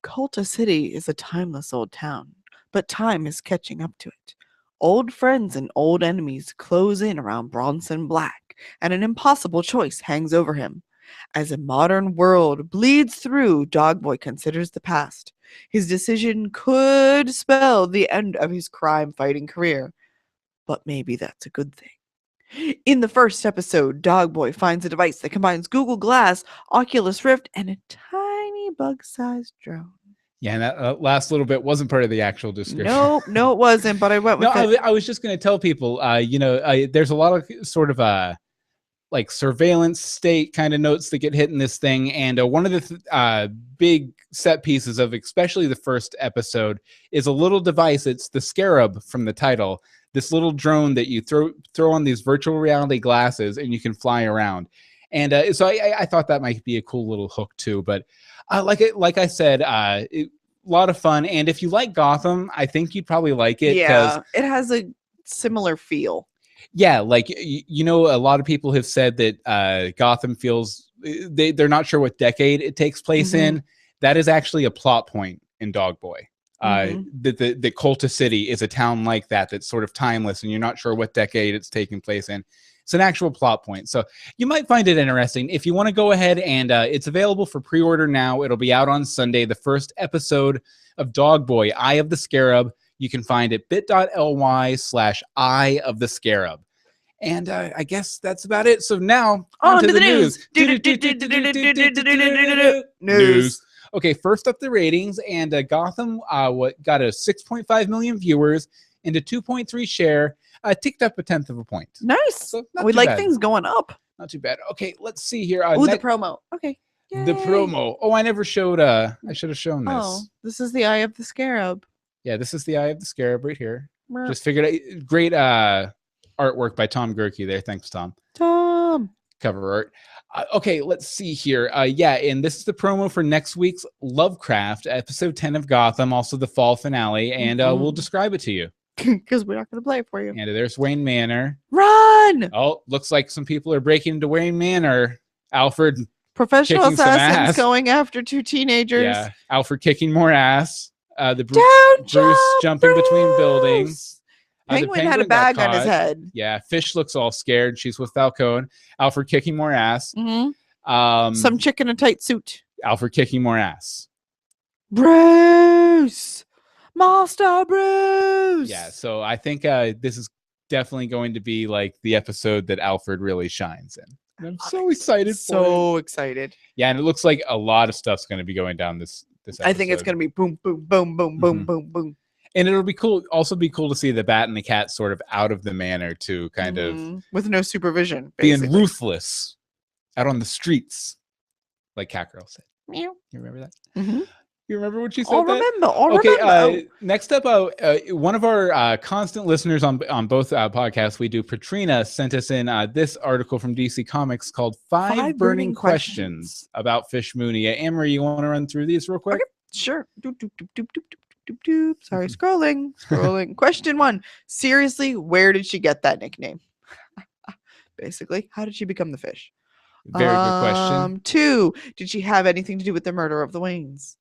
Culta City is a timeless old town, but time is catching up to it. Old friends and old enemies close in around Bronson Black, and an impossible choice hangs over him. As a modern world bleeds through, Dogboy considers the past. His decision could spell the end of his crime-fighting career, but maybe that's a good thing. In the first episode, Dogboy finds a device that combines Google Glass, Oculus Rift, and a tiny bug-sized drone. Yeah, and that last little bit wasn't part of the actual description. No, it wasn't, but I went with it. I was just going to tell people, there's a lot of sort of like surveillance state kind of notes that get hit in this thing. And one of the big set pieces of especially the first episode is a little device. It's the Scarab from the title, this little drone that you throw on these virtual reality glasses and you can fly around. And so I thought that might be a cool little hook too. But like I said, a lot of fun. And if you like Gotham, I think you'd probably like it. Yeah, it has a similar feel. Yeah, like, a lot of people have said that Gotham feels they're not sure what decade it takes place in. That is actually a plot point in Dog Boy. That the Culta City is a town like that that's sort of timeless, and you're not sure what decade it's taking place in. It's an actual plot point. So you might find it interesting. If you want to go ahead and it's available for pre-order now. It'll be out on Sunday, the first episode of Dog Boy, Eye of the Scarab. You can find it bit.ly/Eye of the Scarab. And I guess that's about it. So now on to the news. News. Okay, first up the ratings. And Gotham got a 6.5 million viewers and a 2.3 share. Ticked up 1/10 of a point. Nice. So not We too like bad. things going up. Not too bad. Okay, let's see here. Oh, the promo. Okay. The Yay. promo. Oh, I never showed. I should have shown this. Oh, this is the Eye of the Scarab. Yeah, this is the Eye of the Scarab right here. Mer- Just figured out. Great artwork by Tom Gerke there. Thanks, Tom. Tom. Cover art. Okay, let's see here. Yeah, and this is the promo for next week's Lovecraft, episode 10 of Gotham, also the fall finale, and we'll describe it to you. Because we're not going to play it for you. And there's Wayne Manor. Run! Oh, looks like some people are breaking into Wayne Manor. Alfred. Professional kicking some assassins ass. going after two teenagers. Yeah, Alfred kicking more ass. The Don't Bruce jumping between Bruce! buildings. The Penguin had a got bag on his caught. head. Yeah, Fish looks all scared. She's with Falcone. Alfred kicking more ass. Some chick in a tight suit. Alfred kicking more ass. Bruce! Master Bruce. Yeah, so I think this is definitely going to be like the episode that Alfred really shines in. And I'm so excited for it. So excited. Yeah, and it looks like a lot of stuff's going to be going down this episode. I think it's going to be boom, boom, boom, boom, boom, boom, boom. And it'll be cool. Also be cool to see the Bat and the Cat sort of out of the manor too, kind of with no supervision, basically. being ruthless out on the streets, like Cat Girl said. Meow. You remember that? Mm-hmm. You remember what she said? I'll remember. Next up, one of our constant listeners on both podcasts we do, Patrina, sent us in this article from DC Comics called Five Burning Questions about Fish Mooney. Anne-Marie, you want to run through these real quick? Okay, sure. Doop, doop, doop, doop, doop, doop, doop. Sorry, scrolling. Question 1. Seriously, where did she get that nickname? Basically, how did she become the fish? Very good question. 2. Did she have anything to do with the murder of the Waynes?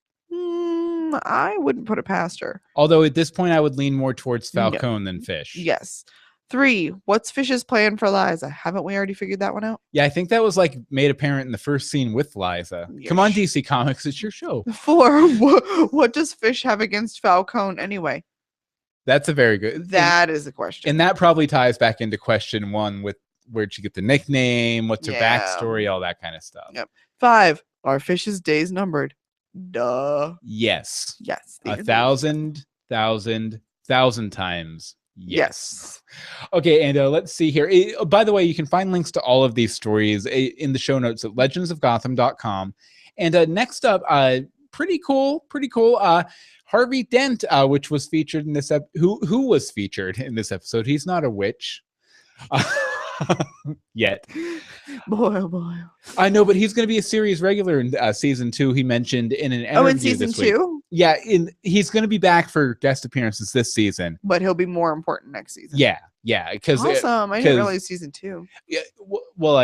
I wouldn't put it past her. Although at this point, I would lean more towards Falcone than Fish. Yes. 3. What's Fish's plan for Liza? Haven't we already figured that one out? Yeah, I think that was like made apparent in the first scene with Liza. Come on, DC Comics, it's your show. 4. What does Fish have against Falcone anyway? That's a very good. That is a question. And that probably ties back into question 1 with where'd she get the nickname, what's her backstory, all that kind of stuff. Yep. 5. Are Fish's days numbered? Duh. Yes. 1,000 times. Yes. Okay, and let's see here. By the way, you can find links to all of these stories in the show notes at legendsofgotham.com. And next up, pretty cool. Harvey Dent, which was featured in this who was featured in this episode. He's not a witch. Yet. Boy, oh boy. I know, but he's going to be a series regular in season 2. He mentioned in an interview. In season 2? Yeah, he's going to be back for guest appearances this season. But he'll be more important next season. Yeah. Because awesome. I didn't realize season 2. Yeah. Well,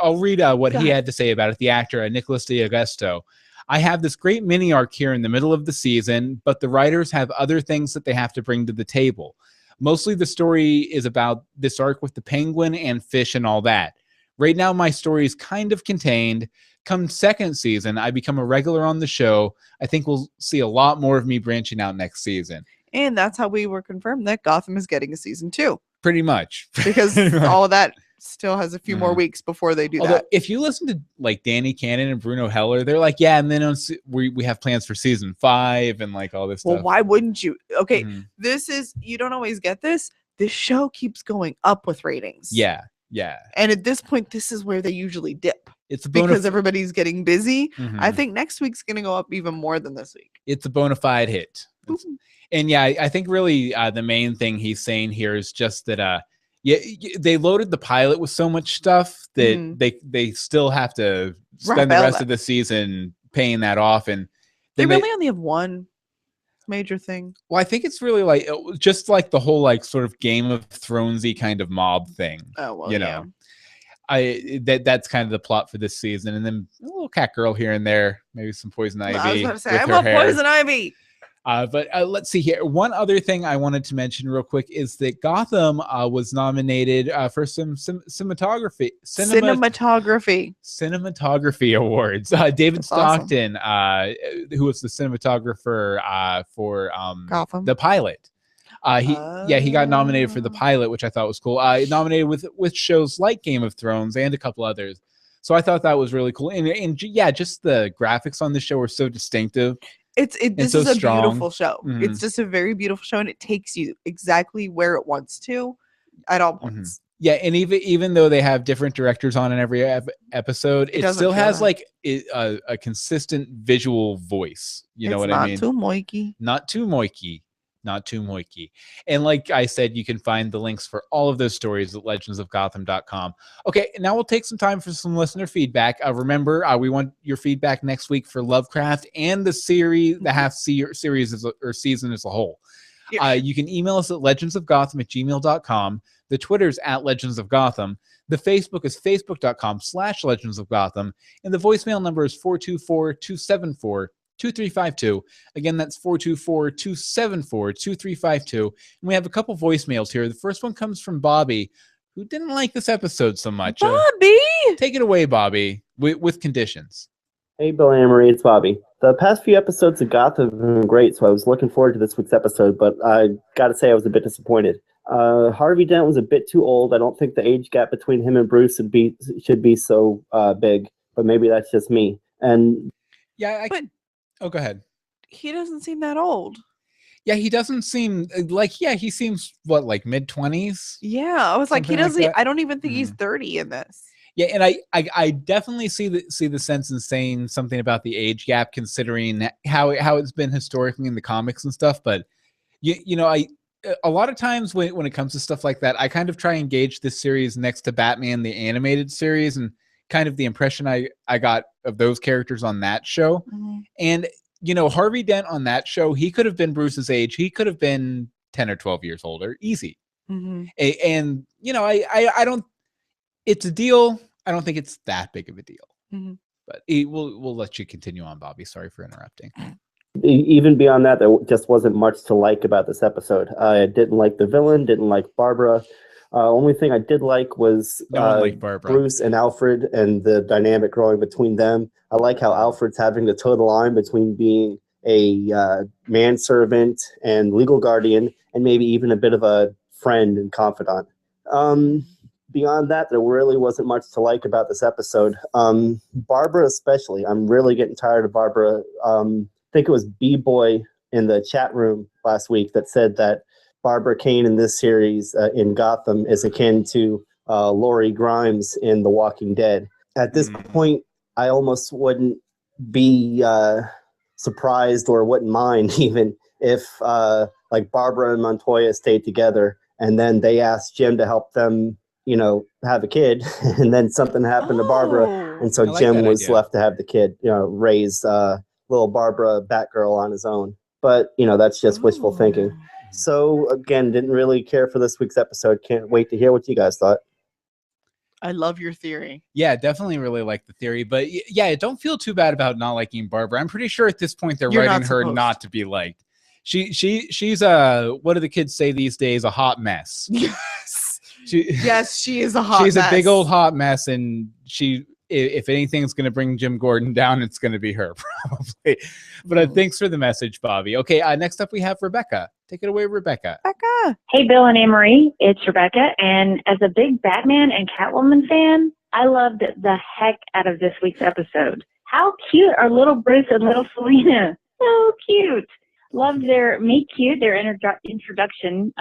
I'll read what he had to say about it. The actor, Nicholas D'Augusto. I have this great mini arc here in the middle of the season, but the writers have other things that they have to bring to the table. Mostly the story is about this arc with the Penguin and Fish and all that. Right now, my story is kind of contained. Come second season, I become a regular on the show. I think we'll see a lot more of me branching out next season. And that's how we were confirmed that Gotham is getting a season 2. Pretty much. Because all of that still has a few more weeks before they do that. If you listen to like Danny Cannon and Bruno Heller, they're like, yeah, and then we have plans for season 5 and like all this stuff. Well, why wouldn't you? Okay, this is, you don't always get this. This show keeps going up with ratings. Yeah. And at this point, this is where they usually dip. It's because everybody's getting busy. I think next week's going to go up even more than this week. It's a bona fide hit. And yeah, I think really the main thing he's saying here is just that they loaded the pilot with so much stuff that they still have to spend the rest of the season paying that off. And they really only have one major thing. Well, I think it's really like just like the whole like sort of Game of Thronesy kind of mob thing. Oh well, you know. That's kind of the plot for this season, and then a little cat girl here and there, maybe some Poison Ivy. I was about to say, I want Poison Ivy. But let's see here. One other thing I wanted to mention real quick is that Gotham was nominated for some cinematography awards. David Stockton, who was the cinematographer for Gotham. The pilot. He got nominated for the pilot, which I thought was cool. Nominated with shows like Game of Thrones and a couple others. So I thought that was really cool. And just the graphics on the show are so distinctive. This is a beautiful show. It's just a very beautiful show, and it takes you exactly where it wants to at all points. Yeah, and even though they have different directors on in every episode, it still has like a consistent visual voice. You know what I mean? Not too moiky. And like I said, you can find the links for all of those stories at legendsofgotham.com. Okay, now we'll take some time for some listener feedback. Remember, we want your feedback next week for Lovecraft and the series, the half series or season as a whole. You can email us at legendsofgotham@gmail.com. The Twitter's at Legends of Gotham. The Facebook is facebook.com/Legends of Gotham. And the voicemail number is 424-274-2352. Again, that's 424-274-2352. And we have a couple voicemails here. The first one comes from Bobby, who didn't like this episode so much. Bobby! Take it away, Bobby, with conditions. Hey, Bill and Anne-Marie, it's Bobby. The past few episodes of Gotham have been great, so I was looking forward to this week's episode, but I gotta say I was a bit disappointed. Harvey Dent was a bit too old. I don't think the age gap between him and Bruce should be so big, but maybe that's just me. And Yeah, oh, go ahead. He doesn't seem that old. Yeah, he doesn't seem he seems what, like mid-20s? Yeah, I was like, he Something like doesn't. that. I don't even think he's 30 in this. Yeah, and I definitely see the sense in saying something about the age gap, considering how it's been historically in the comics and stuff. But you know, a lot of times when it comes to stuff like that, I kind of try and gauge this series next to Batman the animated series and kind of the impression I got of those characters on that show. And you know, Harvey Dent on that show, he could have been Bruce's age. He could have been 10 or 12 years older, easy. And you know, I don't. It's a deal. I don't think it's that big of a deal. But we'll let you continue on, Bobby. Sorry for interrupting. even beyond that, there just wasn't much to like about this episode. I didn't like the villain, didn't like Barbara. Only thing I did like was Bruce and Alfred and the dynamic growing between them. I like how Alfred's having the total line between being a manservant and legal guardian, and maybe even a bit of a friend and confidant. Beyond that, there really wasn't much to like about this episode. Barbara especially. I'm really getting tired of Barbara. I think it was B-Boy in the chat room last week that said that Barbara Kane in this series in Gotham is akin to Laurie Grimes in The Walking Dead. At this point, I almost wouldn't be surprised or wouldn't mind even if like Barbara and Montoya stayed together and then they asked Jim to help them, you know, have a kid, and then something happened to Barbara, and so Jim was left to have the kid, you know, raise little Barbara Batgirl on his own. But, you know, that's just wishful thinking. So, again, didn't really care for this week's episode. Can't wait to hear what you guys thought. I love your theory. Yeah, definitely really like the theory. But yeah, don't feel too bad about not liking Barbara. I'm pretty sure at this point they're writing her not to be liked. She's what do the kids say these days? A hot mess. Yes. Yes, she is a hot mess. She's a big old hot mess, and if anything's going to bring Jim Gordon down, it's going to be her, probably. But thanks for the message, Bobby. Okay, next up we have Rebecca. Take it away, Rebecca. Hey, Bill and Anne-Marie. It's Rebecca, and as a big Batman and Catwoman fan, I loved the heck out of this week's episode. How cute are little Bruce and little Selena? So cute. Loved their meet cute, their introduction,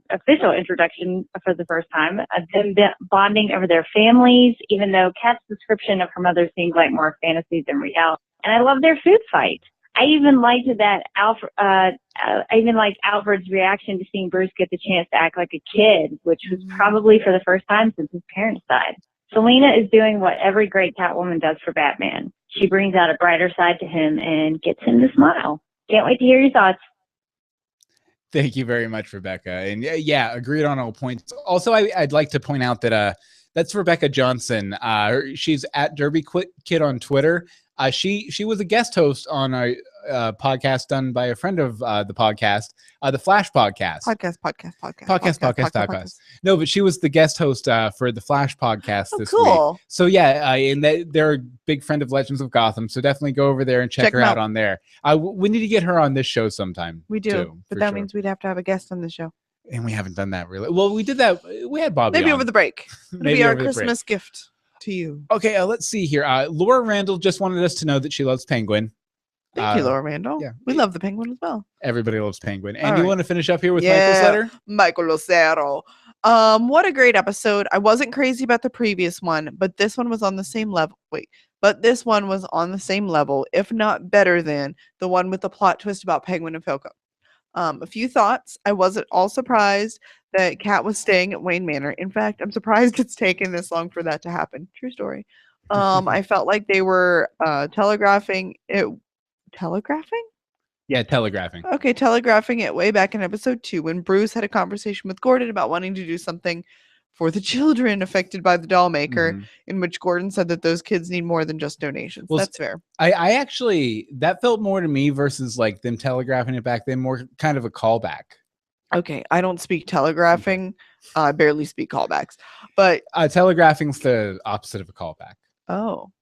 official introduction for the first time, them bonding over their families, even though Kat's description of her mother seems like more fantasy than reality. And I love their food fight. I even liked that Alfred's reaction to seeing Bruce get the chance to act like a kid, which was probably for the first time since his parents died. Selena is doing what every great Catwoman does for Batman. She brings out a brighter side to him and gets him to smile. Can't wait to hear your thoughts. Thank you very much, Rebecca. And yeah, agreed on all points. Also, I'd like to point out that that's Rebecca Johnson. She's at Derby Kid on Twitter. She was a guest host on a podcast done by a friend of the podcast, the Flash podcast. Podcast. No, but she was the guest host for the Flash podcast this week. So yeah, and they're a big friend of Legends of Gotham. So definitely go over there and check her out on there. We need to get her on this show sometime. We do, but that means we'd have to have a guest on the show. And we haven't done that really. Well, we did that. We had Bobby maybe on. Over the break. It'll be our Christmas gift to you. Okay, let's see here. Laura Randall just wanted us to know that she loves Penguin. Thank you, Laura Randall. Yeah, we love the Penguin as well. Everybody loves Penguin. And you want to finish up here with Michael's letter? Michael Lucero. What a great episode. I wasn't crazy about the previous one, but this one was on the same level. This one was on the same level, if not better than the one with the plot twist about Penguin and Falco. A few thoughts. I wasn't all surprised that Kat was staying at Wayne Manor. In fact, I'm surprised it's taken this long for that to happen. True story. I felt like they were telegraphing it. Telegraphing? Yeah, telegraphing. Okay, telegraphing it way back in episode 2 when Bruce had a conversation with Gordon about wanting to do something for the children affected by the doll maker, in which Gordon said that those kids need more than just donations. Well, that's fair. I actually, that felt more to me versus like them telegraphing it back then, more kind of a callback. Okay, I don't speak telegraphing. I barely speak callbacks. But telegraphing's the opposite of a callback. Oh.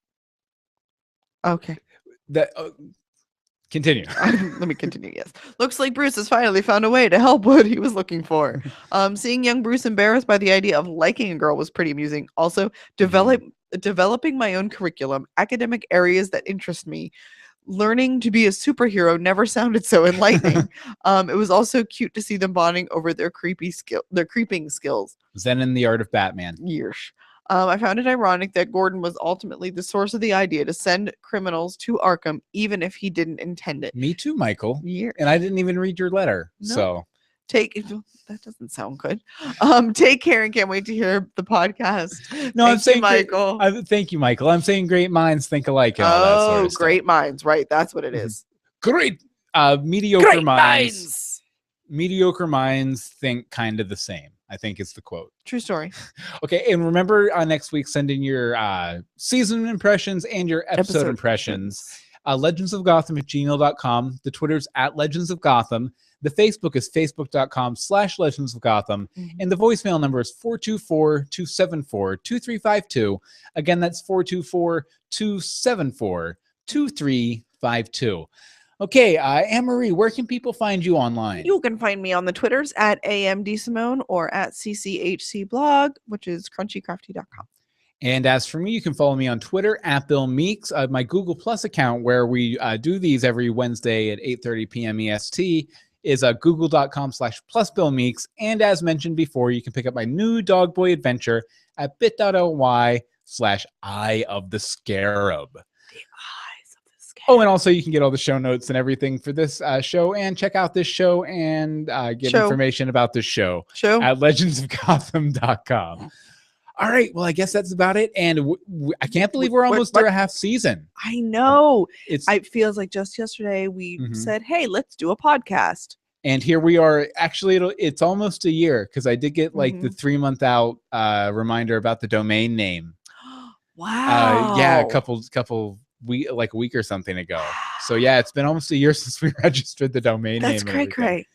Okay. Continue. Let me continue. Yes. Looks like Bruce has finally found a way to help what he was looking for. Seeing young Bruce embarrassed by the idea of liking a girl was pretty amusing. Also, developing my own curriculum, academic areas that interest me. Learning to be a superhero never sounded so enlightening. It was also cute to see them bonding over their creeping skills. Zen in the art of Batman. Yeesh. I found it ironic that Gordon was ultimately the source of the idea to send criminals to Arkham, even if he didn't intend it. Me too, Michael. Yeesh. And I didn't even read your letter. No. So that doesn't sound good. Take care and can't wait to hear the podcast. No, I'm saying Michael. Thank you, Michael. I'm saying great minds think alike. And all that sort of great stuff. minds, right? That's what it is. Great. Mediocre Great minds. Mediocre minds think kind of the same, I think is the quote. True story. Okay, and remember next week, send in your season impressions and your episode impressions. legendsofgotham@gmail.com. The Twitter's @legendsofgotham. The Facebook is facebook.com/legendsofgotham. And the voicemail number is 424-274-2352. Again, that's 424-274-2352. Okay, Anne-Marie, where can people find you online? You can find me on the Twitters @DeSimone or @CCHCblog, which is crunchycrafty.com. And as for me, you can follow me on Twitter @BillMeeks, my Google Plus account, where we do these every Wednesday at 8:30 p.m. EST, is google.com/plusbillmeeks. And as mentioned before, you can pick up my new Dog Boy adventure at bit.ly/Eye of the Scarab. Oh, and also you can get all the show notes and everything for this show, and check out this show and get information about this show at legendsofgotham.com. All right, well, I guess that's about it. And I can't believe we're almost through a half season. I know. It feels like just yesterday we said, hey, let's do a podcast. And here we are. Actually, it's almost a year, because I did get like the 3-month out reminder about the domain name. Wow. Yeah, a couple like a week or something ago. So yeah, it's been almost a year since we registered the domain name. That's cray.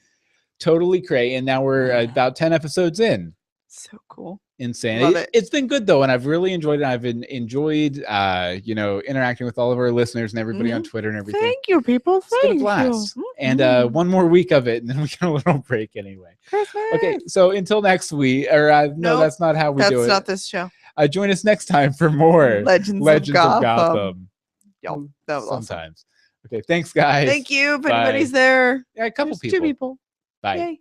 Totally cray. And now we're about 10 episodes in. So cool. Insane. It's been good though, and I've really enjoyed it. I've enjoyed interacting with all of our listeners and everybody on Twitter and everything. Thank you, people. It's been a blast. And one more week of it, and then we get a little break anyway. Christmas. Okay, so until next week, or no, that's not how we do it. That's not this show. Join us next time for more Legends of Gotham. Yo, that was sometimes. Awesome. Okay, thanks, guys. Thank you. If anybody's there, yeah, a couple people. 2 people. Bye. Yay.